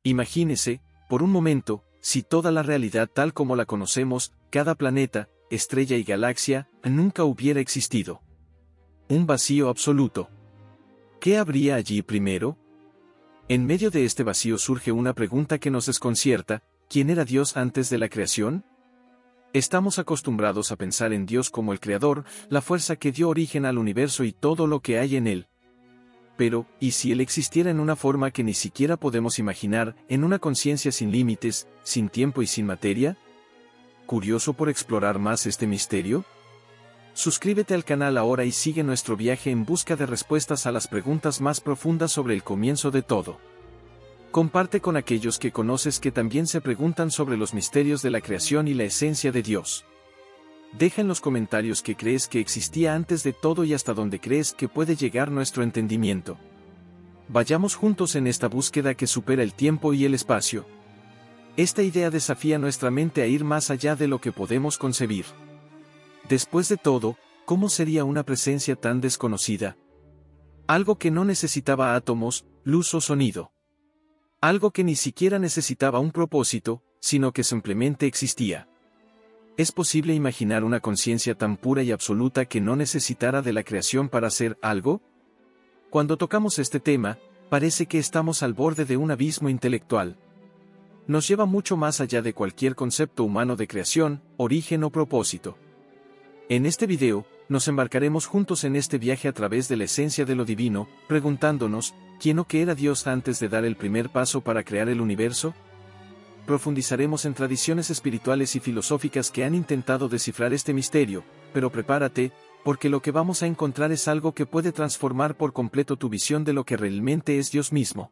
Imagínese, por un momento, si toda la realidad tal como la conocemos, cada planeta, estrella y galaxia, nunca hubiera existido. Un vacío absoluto. ¿Qué habría allí primero? En medio de este vacío surge una pregunta que nos desconcierta: ¿quién era Dios antes de la creación? Estamos acostumbrados a pensar en Dios como el Creador, la fuerza que dio origen al universo y todo lo que hay en él. Pero, ¿y si Él existiera en una forma que ni siquiera podemos imaginar, en una conciencia sin límites, sin tiempo y sin materia? ¿Curioso por explorar más este misterio? Suscríbete al canal ahora y sigue nuestro viaje en busca de respuestas a las preguntas más profundas sobre el comienzo de todo. Comparte con aquellos que conoces que también se preguntan sobre los misterios de la creación y la esencia de Dios. Deja en los comentarios qué crees que existía antes de todo y hasta dónde crees que puede llegar nuestro entendimiento. Vayamos juntos en esta búsqueda que supera el tiempo y el espacio. Esta idea desafía nuestra mente a ir más allá de lo que podemos concebir. Después de todo, ¿cómo sería una presencia tan desconocida? Algo que no necesitaba átomos, luz o sonido. Algo que ni siquiera necesitaba un propósito, sino que simplemente existía. ¿Es posible imaginar una conciencia tan pura y absoluta que no necesitara de la creación para hacer algo? Cuando tocamos este tema, parece que estamos al borde de un abismo intelectual. Nos lleva mucho más allá de cualquier concepto humano de creación, origen o propósito. En este video, nos embarcaremos juntos en este viaje a través de la esencia de lo divino, preguntándonos, ¿quién o qué era Dios antes de dar el primer paso para crear el universo? Profundizaremos en tradiciones espirituales y filosóficas que han intentado descifrar este misterio, pero prepárate, porque lo que vamos a encontrar es algo que puede transformar por completo tu visión de lo que realmente es Dios mismo.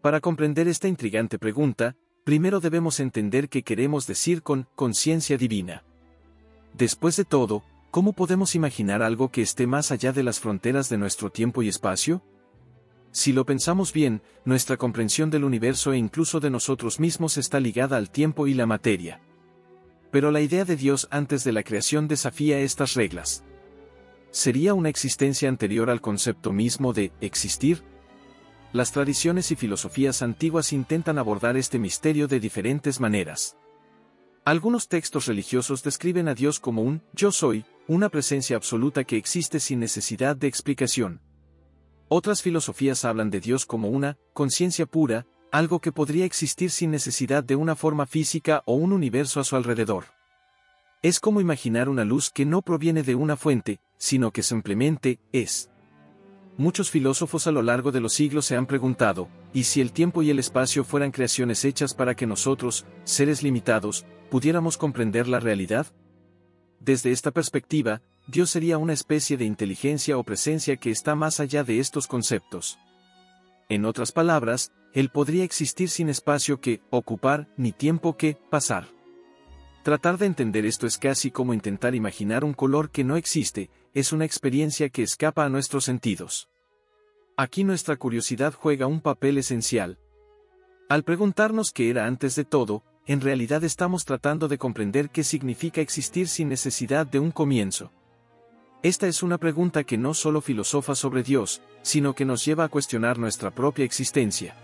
Para comprender esta intrigante pregunta, primero debemos entender qué queremos decir con conciencia divina. Después de todo, ¿cómo podemos imaginar algo que esté más allá de las fronteras de nuestro tiempo y espacio? Si lo pensamos bien, nuestra comprensión del universo e incluso de nosotros mismos está ligada al tiempo y la materia. Pero la idea de Dios antes de la creación desafía estas reglas. ¿Sería una existencia anterior al concepto mismo de existir? Las tradiciones y filosofías antiguas intentan abordar este misterio de diferentes maneras. Algunos textos religiosos describen a Dios como un yo soy, una presencia absoluta que existe sin necesidad de explicación. Otras filosofías hablan de Dios como una conciencia pura, algo que podría existir sin necesidad de una forma física o un universo a su alrededor. Es como imaginar una luz que no proviene de una fuente, sino que simplemente es. Muchos filósofos a lo largo de los siglos se han preguntado, ¿y si el tiempo y el espacio fueran creaciones hechas para que nosotros, seres limitados, pudiéramos comprender la realidad? Desde esta perspectiva, Dios sería una especie de inteligencia o presencia que está más allá de estos conceptos. En otras palabras, Él podría existir sin espacio que ocupar, ni tiempo que pasar. Tratar de entender esto es casi como intentar imaginar un color que no existe, es una experiencia que escapa a nuestros sentidos. Aquí nuestra curiosidad juega un papel esencial. Al preguntarnos qué era antes de todo, en realidad estamos tratando de comprender qué significa existir sin necesidad de un comienzo. Esta es una pregunta que no solo filosofa sobre Dios, sino que nos lleva a cuestionar nuestra propia existencia.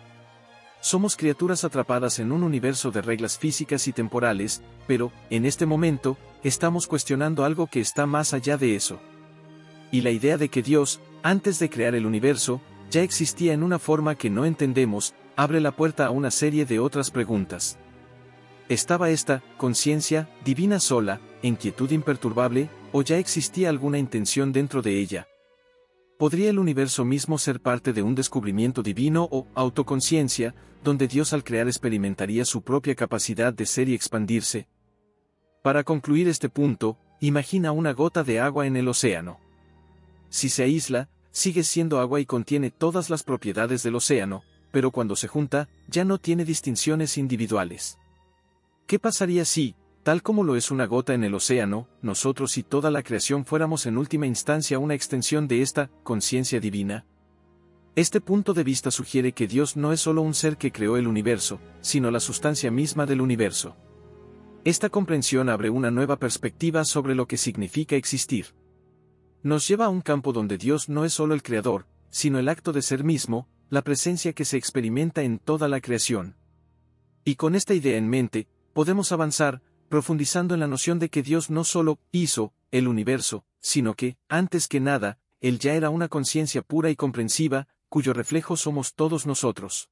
Somos criaturas atrapadas en un universo de reglas físicas y temporales, pero, en este momento, estamos cuestionando algo que está más allá de eso. Y la idea de que Dios, antes de crear el universo, ya existía en una forma que no entendemos, abre la puerta a una serie de otras preguntas. ¿Estaba esta conciencia divina sola, en quietud imperturbable, o ya existía alguna intención dentro de ella? ¿Podría el universo mismo ser parte de un descubrimiento divino o autoconciencia, donde Dios al crear experimentaría su propia capacidad de ser y expandirse? Para concluir este punto, imagina una gota de agua en el océano. Si se aísla, sigue siendo agua y contiene todas las propiedades del océano, pero cuando se junta, ya no tiene distinciones individuales. ¿Qué pasaría si, tal como lo es una gota en el océano, nosotros y toda la creación fuéramos en última instancia una extensión de esta conciencia divina? Este punto de vista sugiere que Dios no es solo un ser que creó el universo, sino la sustancia misma del universo. Esta comprensión abre una nueva perspectiva sobre lo que significa existir. Nos lleva a un campo donde Dios no es solo el creador, sino el acto de ser mismo, la presencia que se experimenta en toda la creación. Y con esta idea en mente, podemos avanzar, profundizando en la noción de que Dios no solo hizo el universo, sino que, antes que nada, Él ya era una conciencia pura y comprensiva, cuyo reflejo somos todos nosotros.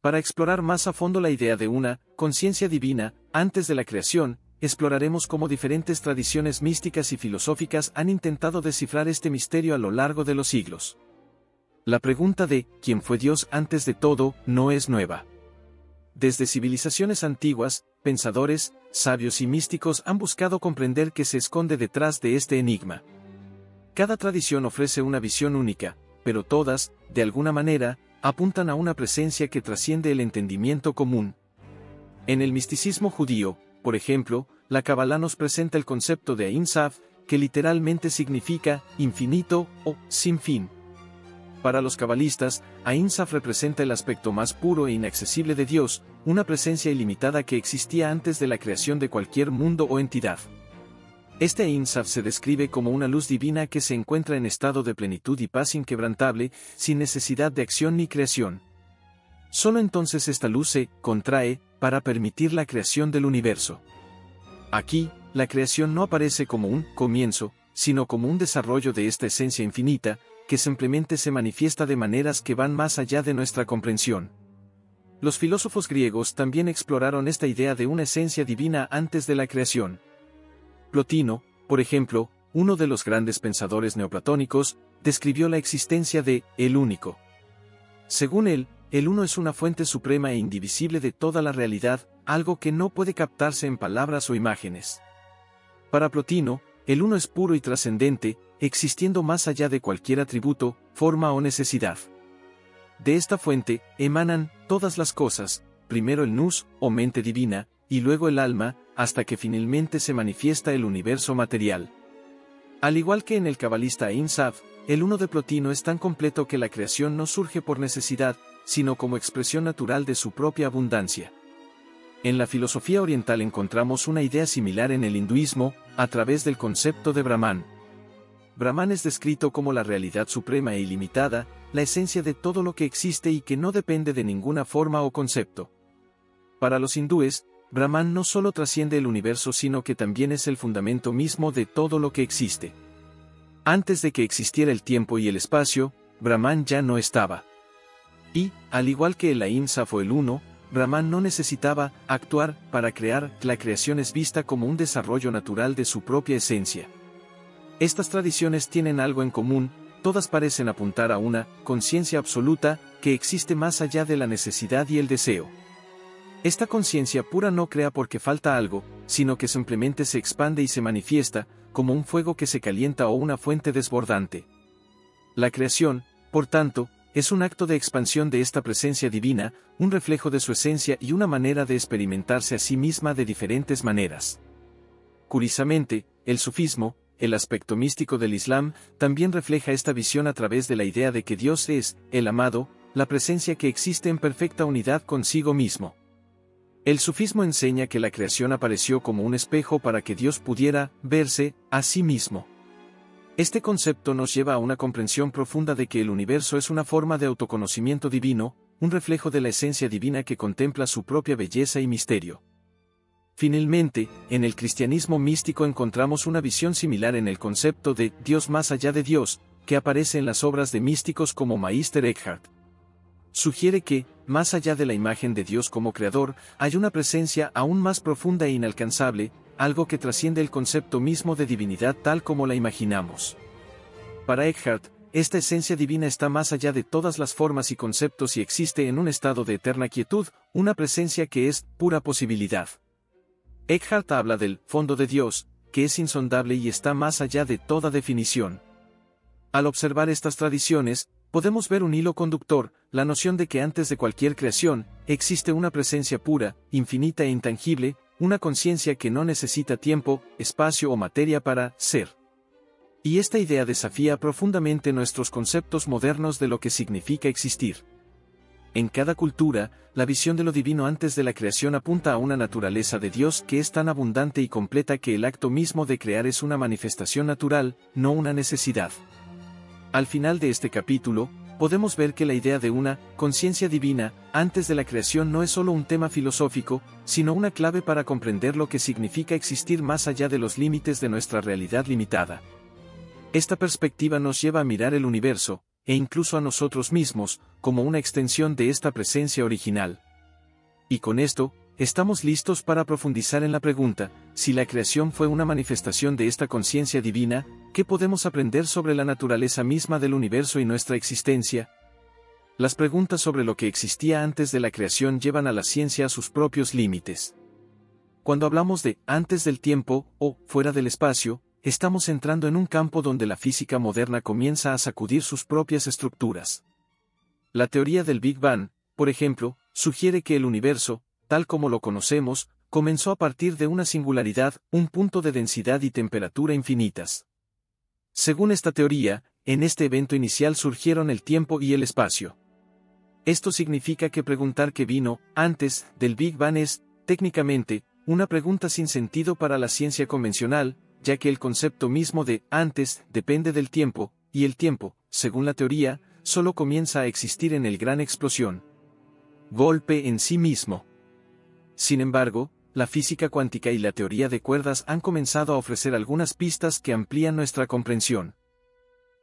Para explorar más a fondo la idea de una conciencia divina, antes de la creación, exploraremos cómo diferentes tradiciones místicas y filosóficas han intentado descifrar este misterio a lo largo de los siglos. La pregunta de ¿quién fue Dios antes de todo? No es nueva. Desde civilizaciones antiguas, pensadores, sabios y místicos han buscado comprender qué se esconde detrás de este enigma. Cada tradición ofrece una visión única, pero todas, de alguna manera, apuntan a una presencia que trasciende el entendimiento común. En el misticismo judío, por ejemplo, la Kabbalah nos presenta el concepto de Ein Sof, que literalmente significa infinito o sin fin. Para los cabalistas, Ein Sof representa el aspecto más puro e inaccesible de Dios, una presencia ilimitada que existía antes de la creación de cualquier mundo o entidad. Este Ein Sof se describe como una luz divina que se encuentra en estado de plenitud y paz inquebrantable, sin necesidad de acción ni creación. Solo entonces esta luz se contrae para permitir la creación del universo. Aquí, la creación no aparece como un comienzo, sino como un desarrollo de esta esencia infinita, que simplemente se manifiesta de maneras que van más allá de nuestra comprensión. Los filósofos griegos también exploraron esta idea de una esencia divina antes de la creación. Plotino, por ejemplo, uno de los grandes pensadores neoplatónicos, describió la existencia de el único. Según él, el uno es una fuente suprema e indivisible de toda la realidad, algo que no puede captarse en palabras o imágenes. Para Plotino, el uno es puro y trascendente, existiendo más allá de cualquier atributo, forma o necesidad. De esta fuente, emanan todas las cosas, primero el nous, o mente divina, y luego el alma, hasta que finalmente se manifiesta el universo material. Al igual que en el cabalista Ein Sof, el uno de Plotino es tan completo que la creación no surge por necesidad, sino como expresión natural de su propia abundancia. En la filosofía oriental encontramos una idea similar en el hinduismo, a través del concepto de Brahman. Brahman es descrito como la realidad suprema e ilimitada, la esencia de todo lo que existe y que no depende de ninguna forma o concepto. Para los hindúes, Brahman no solo trasciende el universo sino que también es el fundamento mismo de todo lo que existe. Antes de que existiera el tiempo y el espacio, Brahman ya no estaba. Y, al igual que el Ein Sof o el Uno, Brahman no necesitaba actuar para crear, la creación es vista como un desarrollo natural de su propia esencia. Estas tradiciones tienen algo en común, todas parecen apuntar a una conciencia absoluta que existe más allá de la necesidad y el deseo. Esta conciencia pura no crea porque falta algo, sino que simplemente se expande y se manifiesta, como un fuego que se calienta o una fuente desbordante. La creación, por tanto, es un acto de expansión de esta presencia divina, un reflejo de su esencia y una manera de experimentarse a sí misma de diferentes maneras. Curiosamente, el sufismo, el aspecto místico del Islam, también refleja esta visión a través de la idea de que Dios es, el amado, la presencia que existe en perfecta unidad consigo mismo. El sufismo enseña que la creación apareció como un espejo para que Dios pudiera verse a sí mismo. Este concepto nos lleva a una comprensión profunda de que el universo es una forma de autoconocimiento divino, un reflejo de la esencia divina que contempla su propia belleza y misterio. Finalmente, en el cristianismo místico encontramos una visión similar en el concepto de Dios más allá de Dios, que aparece en las obras de místicos como Meister Eckhart. Sugiere que, más allá de la imagen de Dios como creador, hay una presencia aún más profunda e inalcanzable, algo que trasciende el concepto mismo de divinidad tal como la imaginamos. Para Eckhart, esta esencia divina está más allá de todas las formas y conceptos y existe en un estado de eterna quietud, una presencia que es pura posibilidad. Eckhart habla del fondo de Dios, que es insondable y está más allá de toda definición. Al observar estas tradiciones, podemos ver un hilo conductor, la noción de que antes de cualquier creación, existe una presencia pura, infinita e intangible, una conciencia que no necesita tiempo, espacio o materia para ser. Y esta idea desafía profundamente nuestros conceptos modernos de lo que significa existir. En cada cultura, la visión de lo divino antes de la creación apunta a una naturaleza de Dios que es tan abundante y completa que el acto mismo de crear es una manifestación natural, no una necesidad. Al final de este capítulo, podemos ver que la idea de una conciencia divina antes de la creación no es solo un tema filosófico, sino una clave para comprender lo que significa existir más allá de los límites de nuestra realidad limitada. Esta perspectiva nos lleva a mirar el universo, e incluso a nosotros mismos, como una extensión de esta presencia original. Y con esto, estamos listos para profundizar en la pregunta: si la creación fue una manifestación de esta conciencia divina, ¿qué podemos aprender sobre la naturaleza misma del universo y nuestra existencia? Las preguntas sobre lo que existía antes de la creación llevan a la ciencia a sus propios límites. Cuando hablamos de antes del tiempo o fuera del espacio, estamos entrando en un campo donde la física moderna comienza a sacudir sus propias estructuras. La teoría del Big Bang, por ejemplo, sugiere que el universo, tal como lo conocemos, comenzó a partir de una singularidad, un punto de densidad y temperatura infinitas. Según esta teoría, en este evento inicial surgieron el tiempo y el espacio. Esto significa que preguntar qué vino antes del Big Bang es, técnicamente, una pregunta sin sentido para la ciencia convencional, ya que el concepto mismo de antes depende del tiempo, y el tiempo, según la teoría, solo comienza a existir en el gran explosión. Golpe en sí mismo. Sin embargo, la física cuántica y la teoría de cuerdas han comenzado a ofrecer algunas pistas que amplían nuestra comprensión.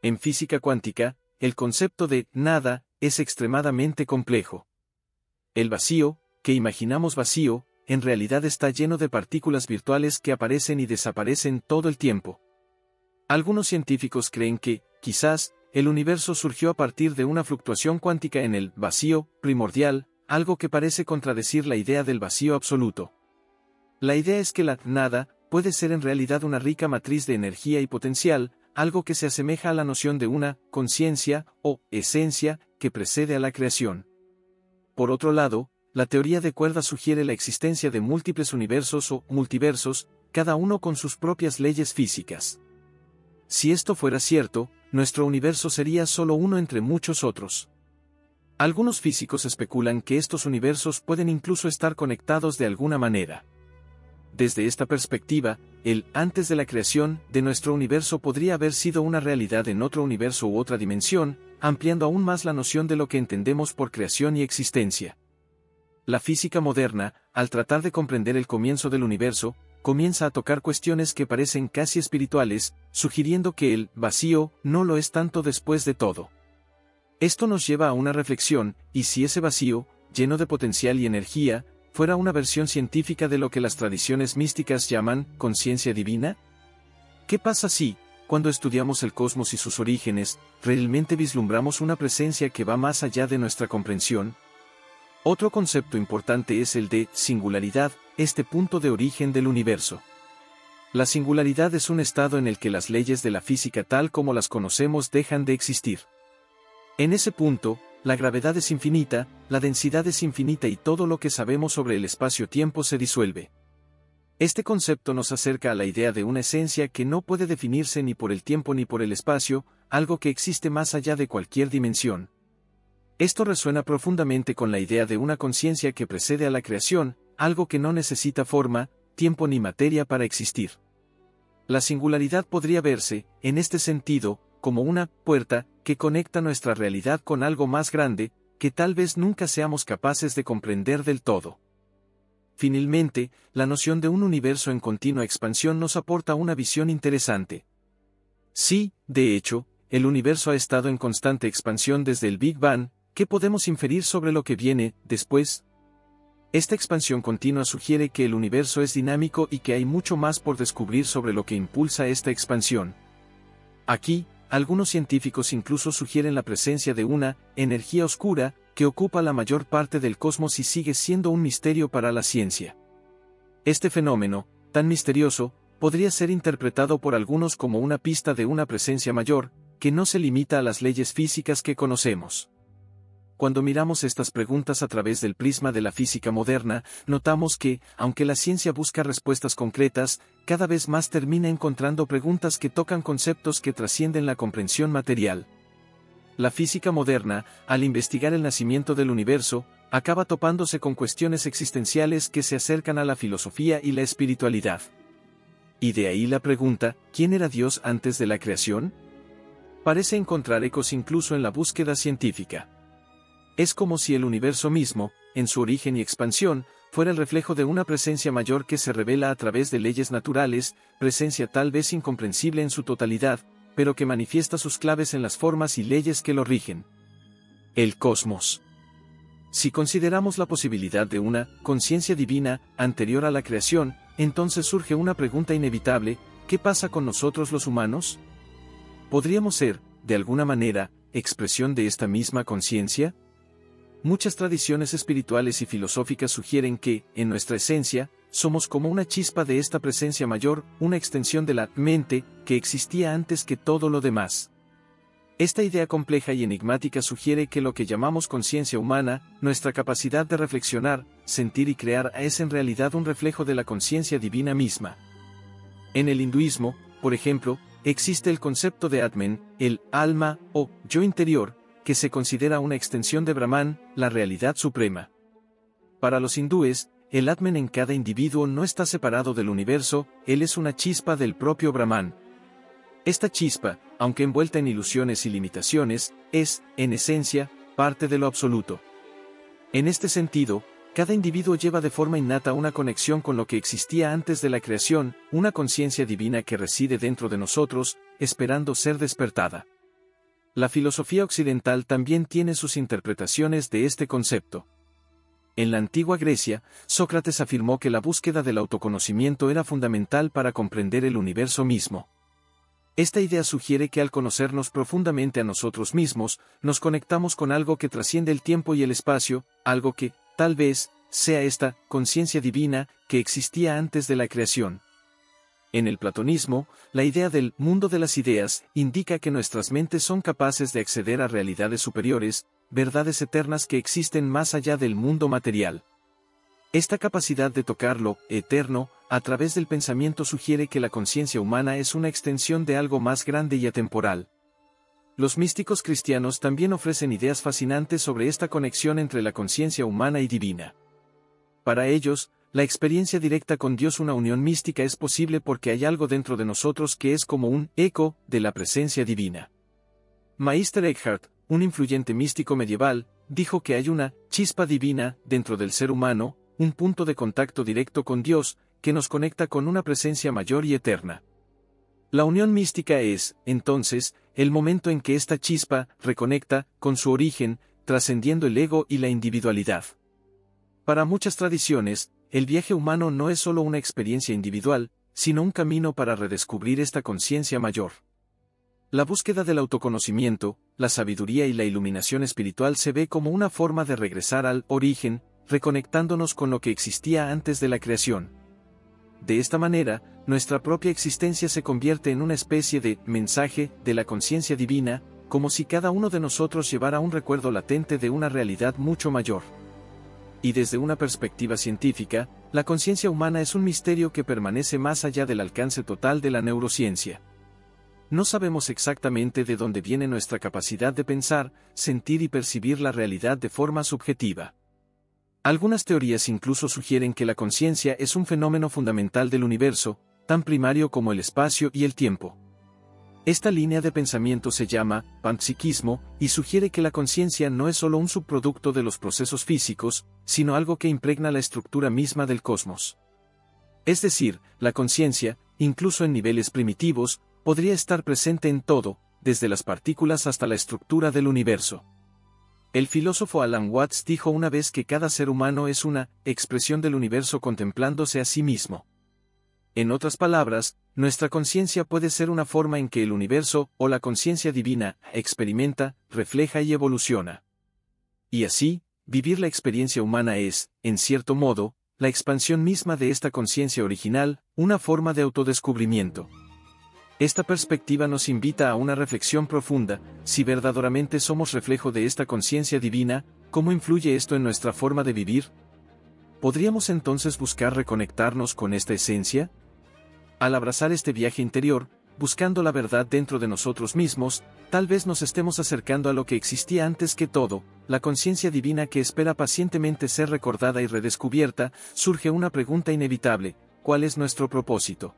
En física cuántica, el concepto de nada es extremadamente complejo. El vacío, que imaginamos vacío, en realidad está lleno de partículas virtuales que aparecen y desaparecen todo el tiempo. Algunos científicos creen que, quizás, el universo surgió a partir de una fluctuación cuántica en el vacío primordial, algo que parece contradecir la idea del vacío absoluto. La idea es que la nada puede ser en realidad una rica matriz de energía y potencial, algo que se asemeja a la noción de una conciencia o esencia que precede a la creación. Por otro lado, la teoría de cuerdas sugiere la existencia de múltiples universos o multiversos, cada uno con sus propias leyes físicas. Si esto fuera cierto, nuestro universo sería solo uno entre muchos otros. Algunos físicos especulan que estos universos pueden incluso estar conectados de alguna manera. Desde esta perspectiva, el antes de la creación de nuestro universo podría haber sido una realidad en otro universo u otra dimensión, ampliando aún más la noción de lo que entendemos por creación y existencia. La física moderna, al tratar de comprender el comienzo del universo, comienza a tocar cuestiones que parecen casi espirituales, sugiriendo que el vacío no lo es tanto después de todo. Esto nos lleva a una reflexión: ¿y si ese vacío, lleno de potencial y energía, fuera una versión científica de lo que las tradiciones místicas llaman conciencia divina? ¿Qué pasa si, cuando estudiamos el cosmos y sus orígenes, realmente vislumbramos una presencia que va más allá de nuestra comprensión? Otro concepto importante es el de singularidad, este punto de origen del universo. La singularidad es un estado en el que las leyes de la física tal como las conocemos dejan de existir. En ese punto, la gravedad es infinita, la densidad es infinita y todo lo que sabemos sobre el espacio-tiempo se disuelve. Este concepto nos acerca a la idea de una esencia que no puede definirse ni por el tiempo ni por el espacio, algo que existe más allá de cualquier dimensión. Esto resuena profundamente con la idea de una conciencia que precede a la creación, algo que no necesita forma, tiempo ni materia para existir. La singularidad podría verse, en este sentido, como una puerta que conecta nuestra realidad con algo más grande, que tal vez nunca seamos capaces de comprender del todo. Finalmente, la noción de un universo en continua expansión nos aporta una visión interesante. Sí, de hecho, el universo ha estado en constante expansión desde el Big Bang. ¿Qué podemos inferir sobre lo que viene después? Esta expansión continua sugiere que el universo es dinámico y que hay mucho más por descubrir sobre lo que impulsa esta expansión. Aquí, algunos científicos incluso sugieren la presencia de una energía oscura que ocupa la mayor parte del cosmos y sigue siendo un misterio para la ciencia. Este fenómeno, tan misterioso, podría ser interpretado por algunos como una pista de una presencia mayor, que no se limita a las leyes físicas que conocemos. Cuando miramos estas preguntas a través del prisma de la física moderna, notamos que, aunque la ciencia busca respuestas concretas, cada vez más termina encontrando preguntas que tocan conceptos que trascienden la comprensión material. La física moderna, al investigar el nacimiento del universo, acaba topándose con cuestiones existenciales que se acercan a la filosofía y la espiritualidad. Y de ahí la pregunta: ¿quién era Dios antes de la creación? parece encontrar ecos incluso en la búsqueda científica. Es como si el universo mismo, en su origen y expansión, fuera el reflejo de una presencia mayor que se revela a través de leyes naturales, presencia tal vez incomprensible en su totalidad, pero que manifiesta sus claves en las formas y leyes que lo rigen. El cosmos. Si consideramos la posibilidad de una conciencia divina anterior a la creación, entonces surge una pregunta inevitable: ¿qué pasa con nosotros los humanos? ¿Podríamos ser, de alguna manera, expresión de esta misma conciencia? Muchas tradiciones espirituales y filosóficas sugieren que, en nuestra esencia, somos como una chispa de esta presencia mayor, una extensión de la mente, que existía antes que todo lo demás. Esta idea compleja y enigmática sugiere que lo que llamamos conciencia humana, nuestra capacidad de reflexionar, sentir y crear, es en realidad un reflejo de la conciencia divina misma. En el hinduismo, por ejemplo, existe el concepto de Atman, el alma o yo interior, que se considera una extensión de Brahman, la realidad suprema. Para los hindúes, el Atman en cada individuo no está separado del universo, él es una chispa del propio Brahman. Esta chispa, aunque envuelta en ilusiones y limitaciones, es, en esencia, parte de lo absoluto. En este sentido, cada individuo lleva de forma innata una conexión con lo que existía antes de la creación, una conciencia divina que reside dentro de nosotros, esperando ser despertada. La filosofía occidental también tiene sus interpretaciones de este concepto. En la antigua Grecia, Sócrates afirmó que la búsqueda del autoconocimiento era fundamental para comprender el universo mismo. Esta idea sugiere que al conocernos profundamente a nosotros mismos, nos conectamos con algo que trasciende el tiempo y el espacio, algo que, tal vez, sea esta conciencia divina que existía antes de la creación. En el platonismo, la idea del mundo de las ideas indica que nuestras mentes son capaces de acceder a realidades superiores, verdades eternas que existen más allá del mundo material. Esta capacidad de tocar lo eterno a través del pensamiento sugiere que la conciencia humana es una extensión de algo más grande y atemporal. Los místicos cristianos también ofrecen ideas fascinantes sobre esta conexión entre la conciencia humana y divina. Para ellos, la experiencia directa con Dios, una unión mística, es posible porque hay algo dentro de nosotros que es como un eco de la presencia divina. Meister Eckhart, un influyente místico medieval, dijo que hay una chispa divina dentro del ser humano, un punto de contacto directo con Dios, que nos conecta con una presencia mayor y eterna. La unión mística es, entonces, el momento en que esta chispa reconecta con su origen, trascendiendo el ego y la individualidad. Para muchas tradiciones, el viaje humano no es solo una experiencia individual, sino un camino para redescubrir esta conciencia mayor. La búsqueda del autoconocimiento, la sabiduría y la iluminación espiritual se ve como una forma de regresar al origen, reconectándonos con lo que existía antes de la creación. De esta manera, nuestra propia existencia se convierte en una especie de mensaje de la conciencia divina, como si cada uno de nosotros llevara un recuerdo latente de una realidad mucho mayor. Y desde una perspectiva científica, la conciencia humana es un misterio que permanece más allá del alcance total de la neurociencia. No sabemos exactamente de dónde viene nuestra capacidad de pensar, sentir y percibir la realidad de forma subjetiva. Algunas teorías incluso sugieren que la conciencia es un fenómeno fundamental del universo, tan primario como el espacio y el tiempo. Esta línea de pensamiento se llama panpsiquismo y sugiere que la conciencia no es solo un subproducto de los procesos físicos, sino algo que impregna la estructura misma del cosmos. Es decir, la conciencia, incluso en niveles primitivos, podría estar presente en todo, desde las partículas hasta la estructura del universo. El filósofo Alan Watts dijo una vez que cada ser humano es una expresión del universo contemplándose a sí mismo. En otras palabras, nuestra conciencia puede ser una forma en que el universo, o la conciencia divina, experimenta, refleja y evoluciona. Y así, vivir la experiencia humana es, en cierto modo, la expansión misma de esta conciencia original, una forma de autodescubrimiento. Esta perspectiva nos invita a una reflexión profunda: si verdaderamente somos reflejo de esta conciencia divina, ¿cómo influye esto en nuestra forma de vivir? ¿Podríamos entonces buscar reconectarnos con esta esencia? Al abrazar este viaje interior, buscando la verdad dentro de nosotros mismos, tal vez nos estemos acercando a lo que existía antes que todo, la conciencia divina que espera pacientemente ser recordada y redescubierta. Surge una pregunta inevitable: ¿cuál es nuestro propósito?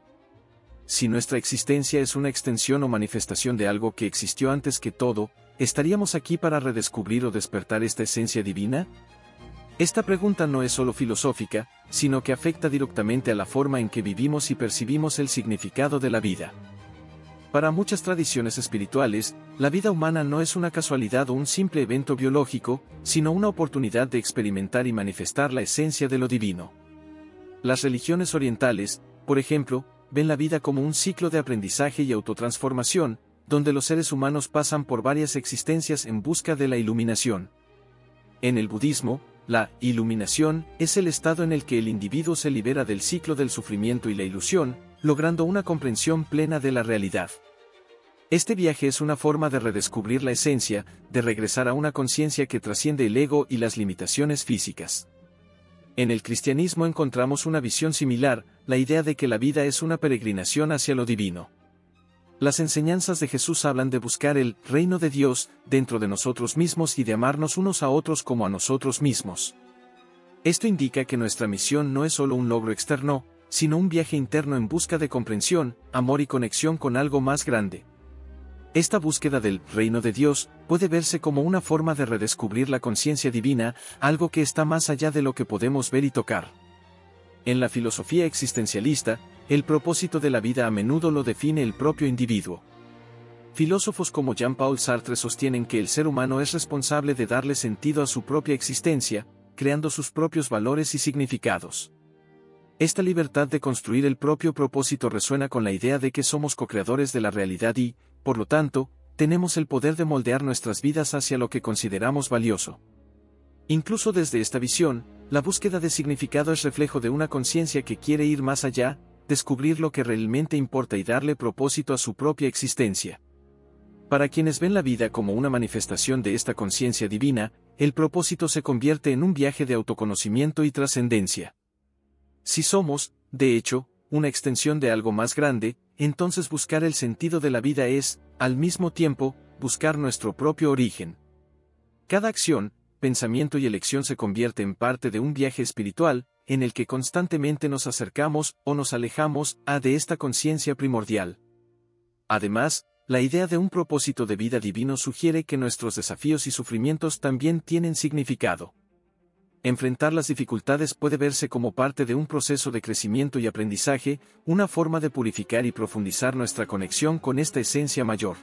si nuestra existencia es una extensión o manifestación de algo que existió antes que todo, ¿estaríamos aquí para redescubrir o despertar esta esencia divina? Esta pregunta no es solo filosófica, sino que afecta directamente a la forma en que vivimos y percibimos el significado de la vida. Para muchas tradiciones espirituales, la vida humana no es una casualidad o un simple evento biológico, sino una oportunidad de experimentar y manifestar la esencia de lo divino. Las religiones orientales, por ejemplo, ven la vida como un ciclo de aprendizaje y autotransformación, donde los seres humanos pasan por varias existencias en busca de la iluminación. En el budismo, la iluminación es el estado en el que el individuo se libera del ciclo del sufrimiento y la ilusión, logrando una comprensión plena de la realidad. Este viaje es una forma de redescubrir la esencia, de regresar a una conciencia que trasciende el ego y las limitaciones físicas. En el cristianismo encontramos una visión similar, la idea de que la vida es una peregrinación hacia lo divino. Las enseñanzas de Jesús hablan de buscar el reino de Dios dentro de nosotros mismos y de amarnos unos a otros como a nosotros mismos. Esto indica que nuestra misión no es solo un logro externo, sino un viaje interno en busca de comprensión, amor y conexión con algo más grande. Esta búsqueda del reino de Dios puede verse como una forma de redescubrir la conciencia divina, algo que está más allá de lo que podemos ver y tocar. En la filosofía existencialista, el propósito de la vida a menudo lo define el propio individuo. Filósofos como Jean-Paul Sartre sostienen que el ser humano es responsable de darle sentido a su propia existencia, creando sus propios valores y significados. Esta libertad de construir el propio propósito resuena con la idea de que somos co-creadores de la realidad y, por lo tanto, tenemos el poder de moldear nuestras vidas hacia lo que consideramos valioso. Incluso desde esta visión, la búsqueda de significado es reflejo de una conciencia que quiere ir más allá, descubrir lo que realmente importa y darle propósito a su propia existencia. Para quienes ven la vida como una manifestación de esta conciencia divina, el propósito se convierte en un viaje de autoconocimiento y trascendencia. Si somos, de hecho, una extensión de algo más grande, entonces buscar el sentido de la vida es, al mismo tiempo, buscar nuestro propio origen. Cada acción, pensamiento y elección se convierte en parte de un viaje espiritual, en el que constantemente nos acercamos o nos alejamos de esta conciencia primordial. Además, la idea de un propósito de vida divino sugiere que nuestros desafíos y sufrimientos también tienen significado. Enfrentar las dificultades puede verse como parte de un proceso de crecimiento y aprendizaje, una forma de purificar y profundizar nuestra conexión con esta esencia mayor.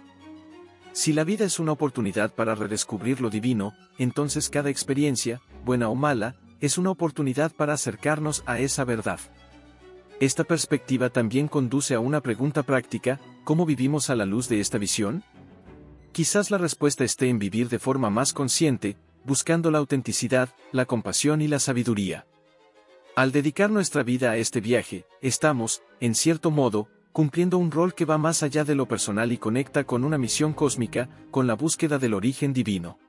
Si la vida es una oportunidad para redescubrir lo divino, entonces cada experiencia, buena o mala, es una oportunidad para acercarnos a esa verdad. Esta perspectiva también conduce a una pregunta práctica: ¿cómo vivimos a la luz de esta visión? Quizás la respuesta esté en vivir de forma más consciente, buscando la autenticidad, la compasión y la sabiduría. Al dedicar nuestra vida a este viaje, estamos, en cierto modo, cumpliendo un rol que va más allá de lo personal y conecta con una misión cósmica, con la búsqueda del origen divino.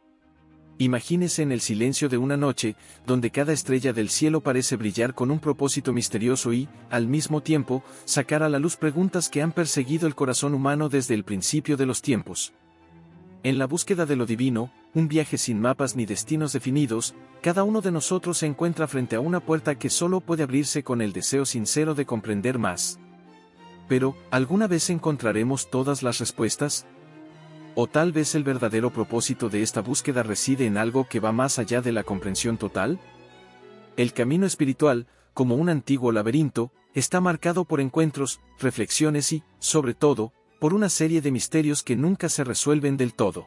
Imagínese en el silencio de una noche, donde cada estrella del cielo parece brillar con un propósito misterioso y, al mismo tiempo, sacar a la luz preguntas que han perseguido el corazón humano desde el principio de los tiempos. En la búsqueda de lo divino, un viaje sin mapas ni destinos definidos, cada uno de nosotros se encuentra frente a una puerta que solo puede abrirse con el deseo sincero de comprender más. Pero, ¿alguna vez encontraremos todas las respuestas? ¿O tal vez el verdadero propósito de esta búsqueda reside en algo que va más allá de la comprensión total? El camino espiritual, como un antiguo laberinto, está marcado por encuentros, reflexiones y, sobre todo, por una serie de misterios que nunca se resuelven del todo.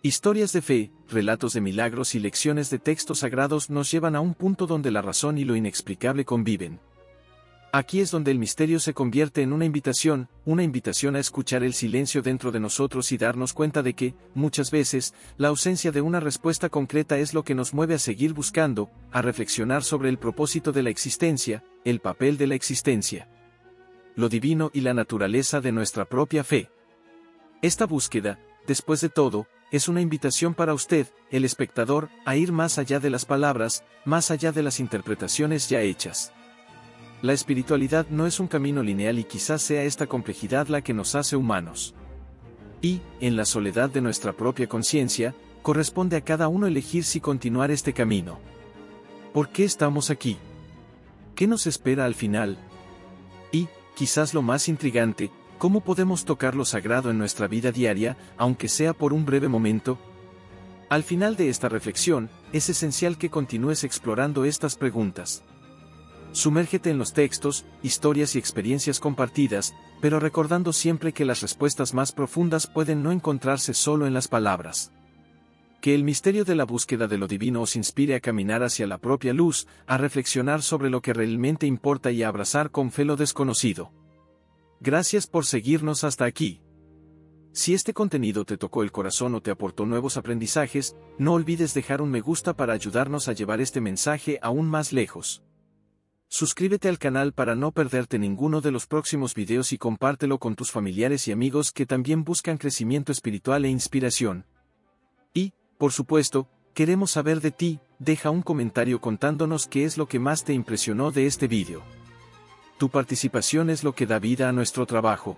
Historias de fe, relatos de milagros y lecciones de textos sagrados nos llevan a un punto donde la razón y lo inexplicable conviven. Aquí es donde el misterio se convierte en una invitación a escuchar el silencio dentro de nosotros y darnos cuenta de que, muchas veces, la ausencia de una respuesta concreta es lo que nos mueve a seguir buscando, a reflexionar sobre el propósito de la existencia, el papel de la existencia, lo divino y la naturaleza de nuestra propia fe. Esta búsqueda, después de todo, es una invitación para usted, el espectador, a ir más allá de las palabras, más allá de las interpretaciones ya hechas. La espiritualidad no es un camino lineal y quizás sea esta complejidad la que nos hace humanos. Y, en la soledad de nuestra propia conciencia, corresponde a cada uno elegir si continuar este camino. ¿Por qué estamos aquí? ¿Qué nos espera al final? Y, quizás lo más intrigante, ¿cómo podemos tocar lo sagrado en nuestra vida diaria, aunque sea por un breve momento? Al final de esta reflexión, es esencial que continúes explorando estas preguntas. Sumérgete en los textos, historias y experiencias compartidas, pero recordando siempre que las respuestas más profundas pueden no encontrarse solo en las palabras. Que el misterio de la búsqueda de lo divino os inspire a caminar hacia la propia luz, a reflexionar sobre lo que realmente importa y a abrazar con fe lo desconocido. Gracias por seguirnos hasta aquí. Si este contenido te tocó el corazón o te aportó nuevos aprendizajes, no olvides dejar un me gusta para ayudarnos a llevar este mensaje aún más lejos. Suscríbete al canal para no perderte ninguno de los próximos videos y compártelo con tus familiares y amigos que también buscan crecimiento espiritual e inspiración. Y, por supuesto, queremos saber de ti, deja un comentario contándonos qué es lo que más te impresionó de este video. Tu participación es lo que da vida a nuestro trabajo.